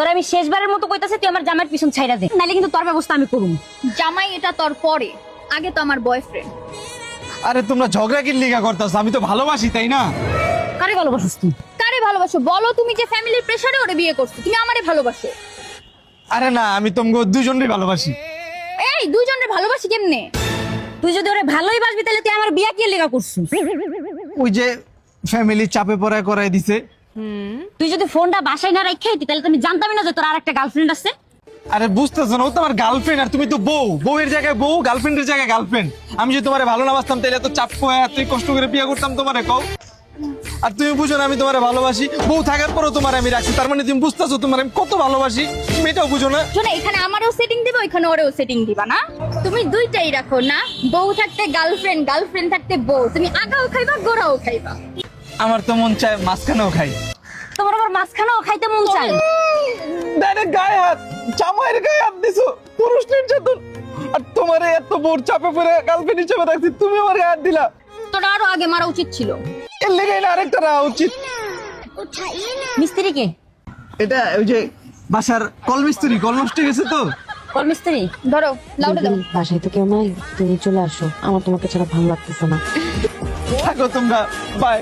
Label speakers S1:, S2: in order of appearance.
S1: তোর আমি শেষবারের মতো কইতাছি তুই আমার জামাইয়ের পিছন ছাইড়া দে, নাইলে কিন্তু তোর ব্যবস্থা আমি করুম।
S2: জামাই এটা তোর পরে, আগে তো আমার বয়ফ্রেন্ড।
S3: আরে তোমরা ঝগড়া কি লিগা করতেছ? আমি তো ভালোবাসি, তাই না?
S1: কারে ভালোবাসিস তুই?
S2: কারে ভালোবাসো বলো? তুমি যে ফ্যামিলির প্রেসারে ওরে বিয়ে করছো, তুমি আমারে ভালোবাসো?
S3: আরে না, আমি তোমাকে দুজনেই ভালোবাসি।
S2: এই দুইজনের ভালোবাসি কেমনে?
S1: তুই যদি ওরে ভালোই বাসবি তাহলে তুই আমার বিয়া কি লেগা করছিস?
S3: ওই যে ফ্যামিলি চাপে পড়ায় করাই দিছে।
S1: তুই যদি ফোনটা বাসায় না রাখাই তাহলে তুমি জানতামই না যে তোর আরেকটা গার্লফ্রেন্ড আছে।
S3: আরে বুঝতেছো না, ও তো আমার গার্লফ্রেন্ড, আর তুমি তো বউ। বউয়ের জায়গায় বউ, গার্লফ্রেন্ডের জায়গায় গার্লফ্রেন্ড। আমি যদি তোমারে ভালো না বাসতাম তাহলে এত চাপ হয়ে এত কষ্ট করে বিয়ে করতাম তোমারে, কও? আর তুমি বুঝো না আমি তোমারে ভালোবাসি। বউ থাকার পরও তোমারে আমি রাখছি, তার মানে তুমি বুঝতেছো তোমার আমি কত ভালোবাসি? তুমি এটাও বুঝো না?
S2: শোনো, এখানে আমারও সেটিং দিবা, ওইখানে ওরেও সেটিং দিবা না? তুমি দুইটাই রাখো না, বউ থাকতে গার্লফ্রেন্ড, গার্লফ্রেন্ড থাকতে বউ। তুমি আগাও খাইবা, গোড়াও খাইবা।
S3: আমার তো মন চায় মাঝখানেও খাই।
S1: তোমার আবার মাঝখানেও খাইতে মন চায়?
S3: ডাইরেক্ট গায়ে হাত, জামাইয়ের গায়ে হাত দিছো, পুরুষ নির্যাতন। আর তোমারে এত বড় চাপে পড়ে গার্লফ্রেন্ড হিসেবে রাখছি, তুমি আমার গায়ে হাত দিলা।
S2: তোর আরো আগে মারা উচিত ছিল।
S3: এর লেগে না আরেকটা রাখা উচিত।
S1: মিস্ত্রি কে?
S3: এটা ওই যে বাসার কল মিস্ত্রি, কল নষ্ট হয়ে গেছে তো।
S1: কল মিস্ত্রি?
S2: ধরো, লাউডে দাও।
S4: বাসায় তো কেউ নাই, তুমি চলে আসো, আমার তোমাকে ছাড়া ভালো লাগতেছে না।
S3: থাকো তোমরা, বাই।